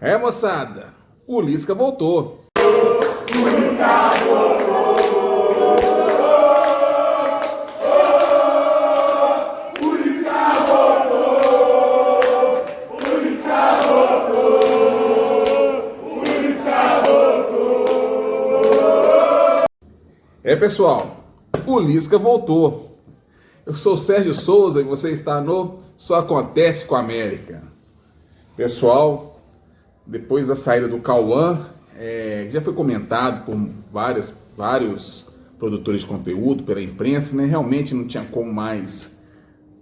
É, moçada, o Lisca voltou. É, pessoal, o Lisca voltou. Eu sou o Sérgio Souza e você está no Só Acontece com a América. Pessoal, depois da saída do Cauã, já foi comentado por vários produtores de conteúdo, pela imprensa, né? Realmente não tinha como mais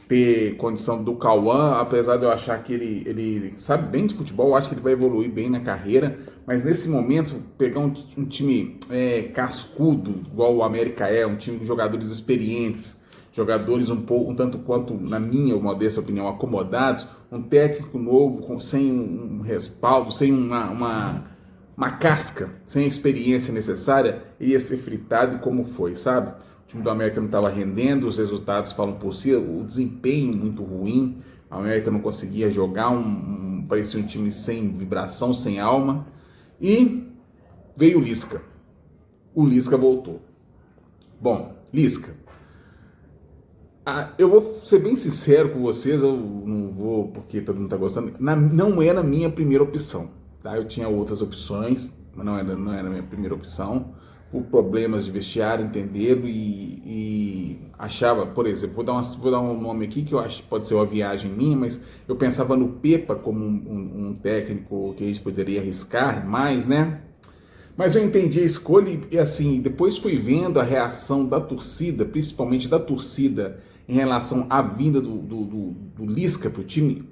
ter condição do Cauã, apesar de eu achar que ele sabe bem de futebol, eu acho que ele vai evoluir bem na carreira, mas nesse momento, pegar um time cascudo, igual o América um time de jogadores experientes, jogadores um tanto quanto, na minha modesta opinião, acomodados, um técnico novo, sem um respaldo, sem uma casca, sem a experiência necessária, iria ser fritado, e como foi, sabe? O time do América não estava rendendo, os resultados falam por si, o desempenho muito ruim, a América não conseguia jogar, parecia um time sem vibração, sem alma, e veio o Lisca. O Lisca voltou. Bom, Lisca, eu vou ser bem sincero com vocês, eu não vou porque todo mundo está gostando, não era a minha primeira opção, tá? Eu tinha outras opções, mas não era a minha primeira opção, por problemas de vestiário, entendê-lo, e achava, por exemplo, vou dar um nome aqui que eu acho que pode ser uma viagem minha, mas eu pensava no Pepa como um técnico que a gente poderia arriscar mais, né? Mas eu entendi a escolha e assim, depois fui vendo a reação da torcida, principalmente da torcida, em relação à vinda do Lisca para o time.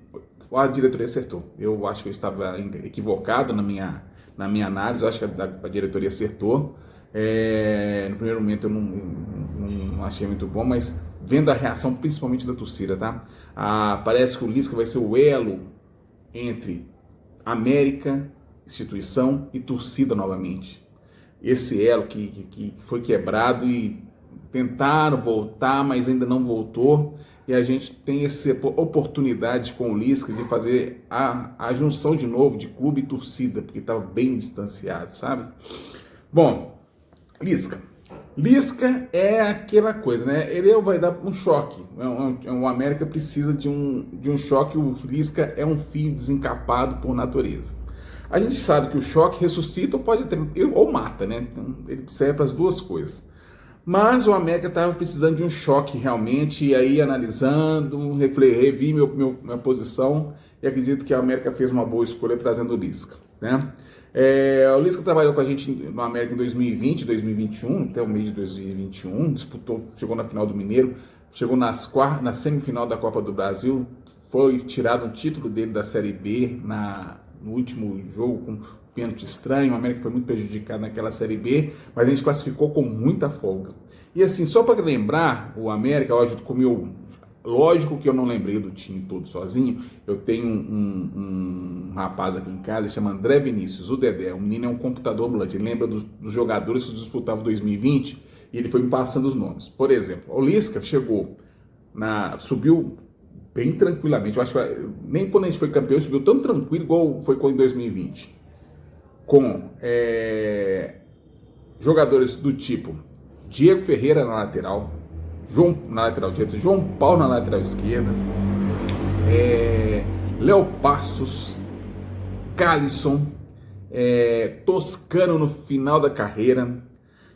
A diretoria acertou. Eu acho que eu estava equivocado na minha análise, eu acho que a diretoria acertou. No primeiro momento eu não achei muito bom, mas vendo a reação principalmente da torcida, tá? Parece que o Lisca vai ser o elo entre América, instituição e torcida novamente. Esse elo que foi quebrado e tentaram voltar, mas ainda não voltou. E a gente tem essa oportunidade com o Lisca de fazer a junção de novo de clube e torcida, porque estava bem distanciado, sabe? Bom, Lisca é aquela coisa, né? Ele vai dar um choque. O América precisa de um choque. O Lisca é um fio desencapado por natureza. A gente sabe que o choque ressuscita ou mata, né? Então, ele serve para as duas coisas. Mas o América estava precisando de um choque realmente, e aí analisando, revi minha posição, e acredito que a América fez uma boa escolha trazendo o Lisca, né? O Lisca trabalhou com a gente no América em 2020, 2021, até o mês de 2021, chegou na final do Mineiro, chegou na semifinal da Copa do Brasil, foi tirado um título dele da Série B no último jogo com um pênalti estranho. O América foi muito prejudicado naquela Série B, mas a gente classificou com muita folga. E assim, só para lembrar, o América, lógico que eu não lembrei do time todo sozinho. Eu tenho um rapaz aqui em casa, chama André Vinícius, o Dedé. O menino é um computador ambulante, ele lembra dos jogadores que disputavam 2020 e ele foi me passando os nomes. Por exemplo, o Lisca subiu bem tranquilamente. Eu acho que nem quando a gente foi campeão subiu tão tranquilo igual foi em 2020. Com jogadores do tipo Diego Ferreira na lateral, na lateral direita, João Paulo na lateral esquerda, Léo Passos, Calisson, Toscano no final da carreira.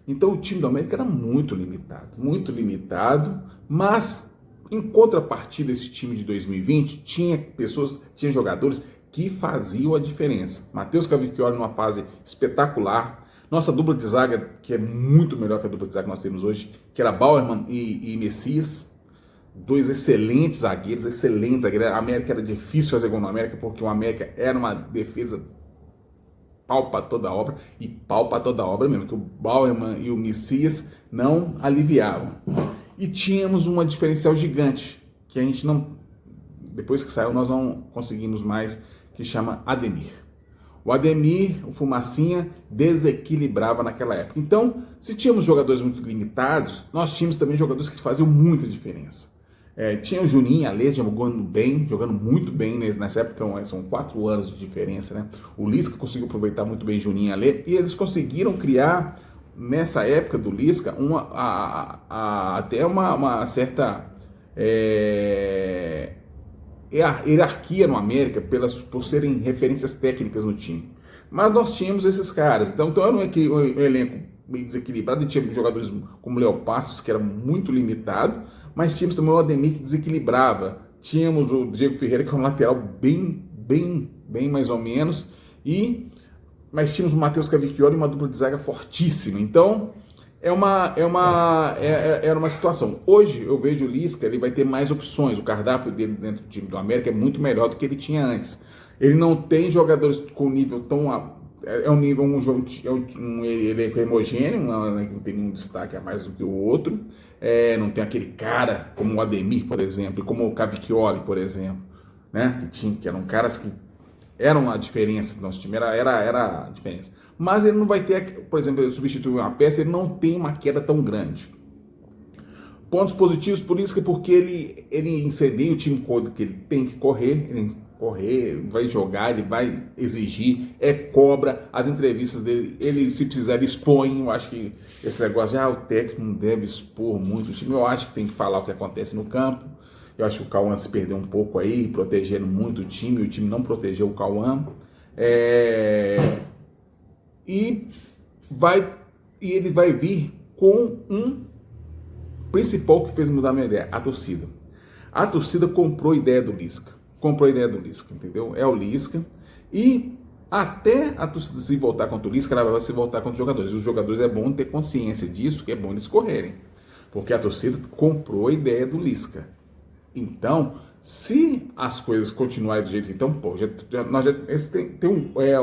Então o time do América era muito limitado, mas em contrapartida, esse time de 2020 tinha jogadores que faziam a diferença. Matheus Cavicchioli numa fase espetacular. Nossa dupla de zaga, que é muito melhor que a dupla de zaga que nós temos hoje, que era Bauerman e Messias. Dois excelentes zagueiros. A América era difícil fazer gol no América, porque o América era uma defesa pau para toda obra mesmo, que o Bauerman e o Messias não aliviavam. E tínhamos uma diferencial gigante, que a gente depois que saiu, nós não conseguimos mais, que chama Ademir. O Ademir, o Fumacinha, desequilibrava naquela época. Então, se tínhamos jogadores muito limitados, nós tínhamos também jogadores que faziam muita diferença. Tinha o Juninho Alê jogando bem, jogando muito bem nessa época, então são 4 anos de diferença, né? O Lisca conseguiu aproveitar muito bem Juninho Alê e eles conseguiram criar, nessa época do Lisca, até uma certa hierarquia no América por serem referências técnicas no time. Mas nós tínhamos esses caras, então era um elenco meio desequilibrado, e tinha jogadores como Léo Passos, que era muito limitado, mas tínhamos também o Ademir, que desequilibrava. Tínhamos o Diego Ferreira, que é um lateral bem mais ou menos, mas tínhamos o Matheus Cavicchioli e uma dupla de zaga fortíssima. Então, era uma situação. Hoje, eu vejo o Lisca, ele vai ter mais opções. O cardápio dele dentro do time do América é muito melhor do que ele tinha antes. Ele não tem jogadores com nível tão... É um nível, um elenco homogêneo, não tem nenhum destaque a mais do que o outro. Não tem aquele cara como o Ademir, por exemplo, e como o Cavicchioli, por exemplo, né? Que eram caras que eram a diferença do nosso time, era a diferença. Mas ele não vai ter, por exemplo, ele substituir uma peça, ele não tem uma queda tão grande. Pontos positivos por isso, porque ele incendeia o time que ele tem que correr, ele vai jogar, ele vai exigir, cobra, as entrevistas dele, ele, se precisar, ele expõe. Eu acho que esse negócio de o técnico não deve expor muito o time, eu acho que tem que falar o que acontece no campo. Eu acho que o Cauã se perdeu um pouco aí, protegendo muito o time não protegeu o Cauã. E ele vai vir com um principal que fez mudar a minha ideia, a torcida. A torcida comprou a ideia do Lisca, entendeu? É o Lisca, e até a torcida se voltar contra o Lisca, ela vai se voltar contra os jogadores. E os jogadores é bom ter consciência disso, que é bom eles correrem, porque a torcida comprou a ideia do Lisca. Então, se as coisas continuarem do jeito que estão,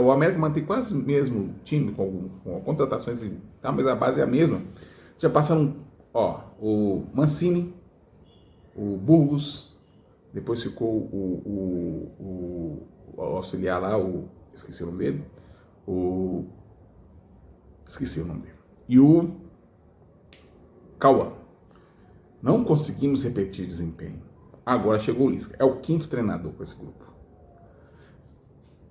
o América mantém quase o mesmo time, com contratações, mas a base é a mesma. Já passaram, o Mancini, o Burgos, depois ficou o auxiliar lá, esqueci o nome dele, e o Cauã. Não conseguimos repetir desempenho. Agora chegou o Lisca. É o 5º treinador com esse grupo.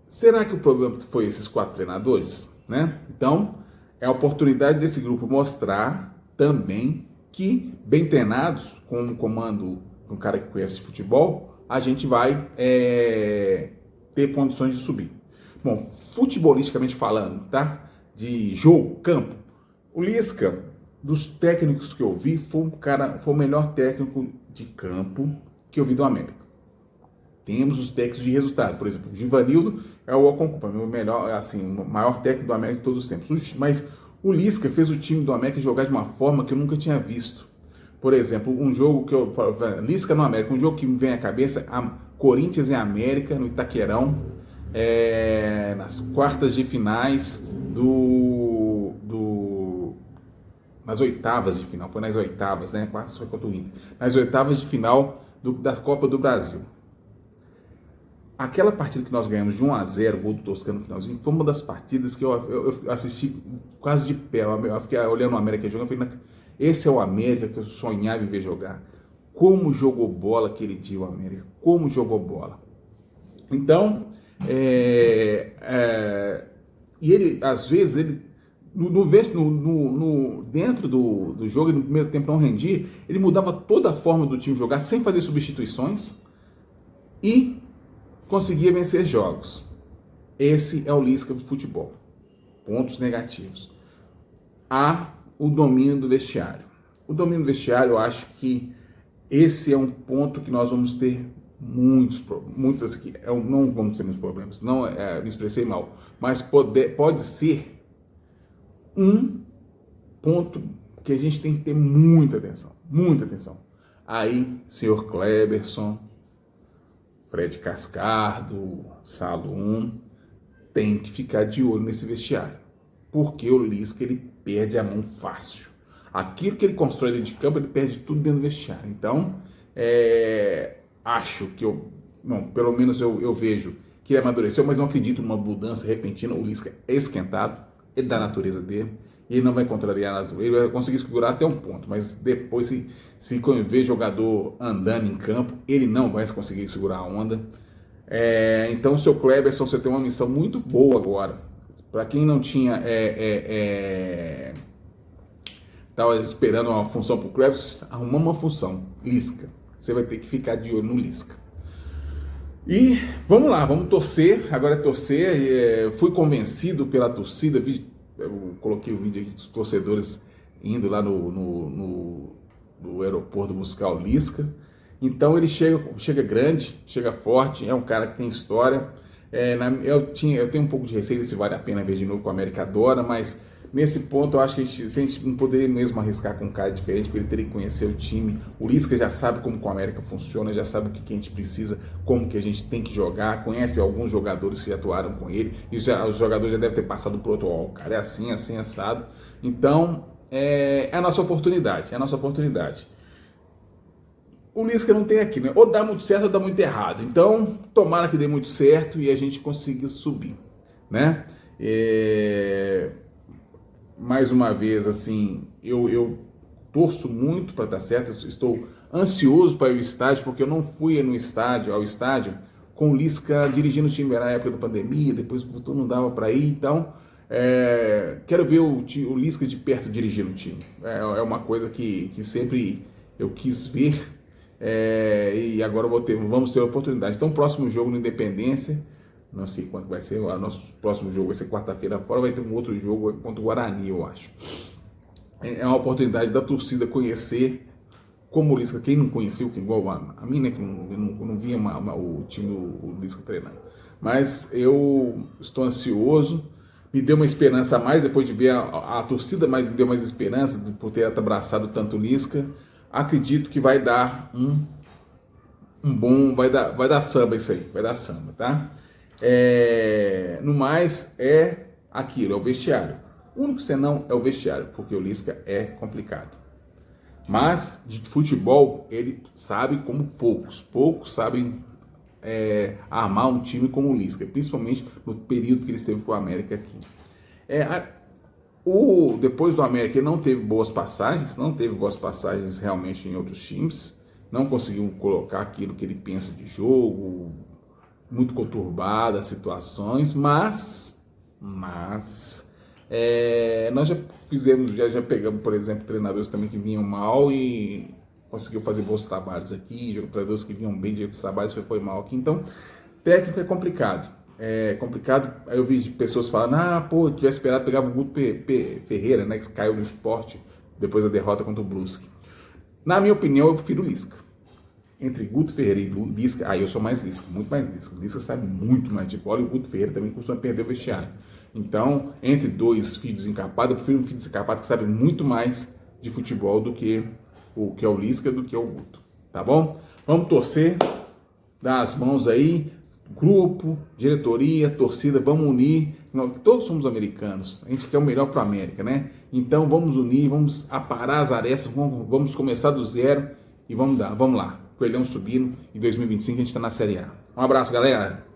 Será que o problema foi esses 4 treinadores? Né? Então, é a oportunidade desse grupo mostrar também que, bem treinados, com um comando, um cara que conhece de futebol, a gente vai ter condições de subir. Bom, futebolisticamente falando, tá? De jogo, campo, o Lisca, dos técnicos que eu vi, foi o melhor técnico de campo que eu vi do América. Temos os técnicos de resultado, por exemplo, o Givanildo é o melhor, assim, o maior técnico do América de todos os tempos. Mas o Lisca fez o time do América jogar de uma forma que eu nunca tinha visto. Por exemplo, um jogo Lisca no América, um jogo que me vem à cabeça, Corinthians e América no Itaquerão, nas quartas de finais nas oitavas de final, foi nas oitavas, né? Quartas foi contra o Inter. Nas oitavas de final da Copa do Brasil. Aquela partida que nós ganhamos de 1-0, gol do Toscano no finalzinho, foi uma das partidas que eu assisti quase de pé. Eu fiquei olhando o América jogando, eu falei, esse é o América que eu sonhava em ver jogar. Como jogou bola aquele dia o América, como jogou bola. Então, e ele, às vezes, dentro do jogo, no primeiro tempo não rendia, ele mudava toda a forma do time jogar, sem fazer substituições, e conseguia vencer jogos. Esse é o Lisca do futebol. Pontos negativos. O domínio do vestiário. O domínio do vestiário, eu acho que esse é um ponto que nós vamos ter muitos aqui. Não vamos ter muitos problemas, não me expressei mal, mas pode ser um ponto que a gente tem que ter muita atenção. Aí, senhor Kleberson, Fred Cascardo, Salum, tem que ficar de olho nesse vestiário, porque o Lisca, ele perde a mão fácil. Aquilo que ele constrói dentro de campo, ele perde tudo dentro do vestiário. Então, acho que pelo menos eu vejo que ele amadureceu, mas não acredito numa mudança repentina. O Lisca é esquentado, é da natureza dele, ele não vai contrariar a natureza, ele vai conseguir segurar até um ponto, mas depois, se ver jogador andando em campo, ele não vai conseguir segurar a onda. Então, seu Cleberson, você tem uma missão muito boa agora. Para quem não tinha estava esperando uma função para o Cleberson, arrumou uma função, Lisca. Você vai ter que ficar de olho no Lisca. E vamos lá, vamos torcer. Agora é torcer. Fui convencido pela torcida. Eu coloquei o vídeo aqui dos torcedores indo lá no aeroporto buscar o Lisca. Então ele chega grande, chega forte, é um cara que tem história. Eu tenho um pouco de receio se vale a pena ver de novo com a América adora, mas nesse ponto eu acho que a gente não poderia mesmo arriscar com um cara diferente, porque ele teria que conhecer o time. O Lisca já sabe como o América funciona, já sabe o que a gente precisa, como que a gente tem que jogar, conhece alguns jogadores que já atuaram com ele, e os jogadores já devem ter passado por outro, o cara é assim, assado. Então é a nossa oportunidade, O Lisca não tem aqui, né? Ou dá muito certo ou dá muito errado. Então, tomara que dê muito certo e a gente consiga subir, né? Mais uma vez, assim, eu torço muito para dar certo. Estou ansioso para ir ao estádio, porque eu não fui ao estádio com o Lisca dirigindo o time na época da pandemia, depois voltou, não dava para ir, então quero ver o Lisca de perto dirigindo o time. É uma coisa que sempre eu quis ver. E agora vamos ter a oportunidade. Então, próximo jogo no Independência, não sei quando vai ser, o nosso próximo jogo vai ser quarta-feira fora, vai ter um outro jogo contra o Guarani, eu acho. É uma oportunidade da torcida conhecer como o Lisca, quem não conheceu, que igual a mim, né, que não via o time do Lisca treinando. Mas eu estou ansioso, me deu uma esperança a mais, depois de ver a torcida, mas me deu mais esperança por ter abraçado tanto o Lisca. Acredito que vai dar vai dar samba isso aí, vai dar samba, tá? No mais, aquilo, é o vestiário. O único senão é o vestiário, porque o Lisca é complicado. Mas, de futebol, ele sabe como poucos sabem armar um time como o Lisca, principalmente no período que ele esteve com o América aqui. Depois do América ele não teve boas passagens realmente em outros times, não conseguiu colocar aquilo que ele pensa de jogo, muito conturbadas situações, mas nós já pegamos, por exemplo, treinadores também que vinham mal e conseguiu fazer bons trabalhos aqui, treinadores que vinham bem de outros trabalhos foi mal aqui, então técnico é complicado. Aí eu vi pessoas falando, tivesse esperado, pegava o Guto Ferreira, né, que caiu no Sport depois da derrota contra o Brusque. Na minha opinião, eu prefiro o Lisca. Entre Guto Ferreira e Lisca, eu sou mais Lisca, muito mais Lisca. O Lisca sabe muito mais de bola e o Guto Ferreira também costuma perder o vestiário. Então, entre dois filhos desencapados, eu prefiro um filho desencapado que sabe muito mais de futebol do que é o Lisca, do que é o Guto. Tá bom? Vamos torcer, dar as mãos aí. Grupo, diretoria, torcida, vamos unir. Todos somos americanos, a gente quer o melhor para a América, né? Então vamos unir, vamos aparar as arestas, vamos começar do zero e vamos lá. Coelhão subindo, em 2025 a gente está na Série A. Um abraço, galera!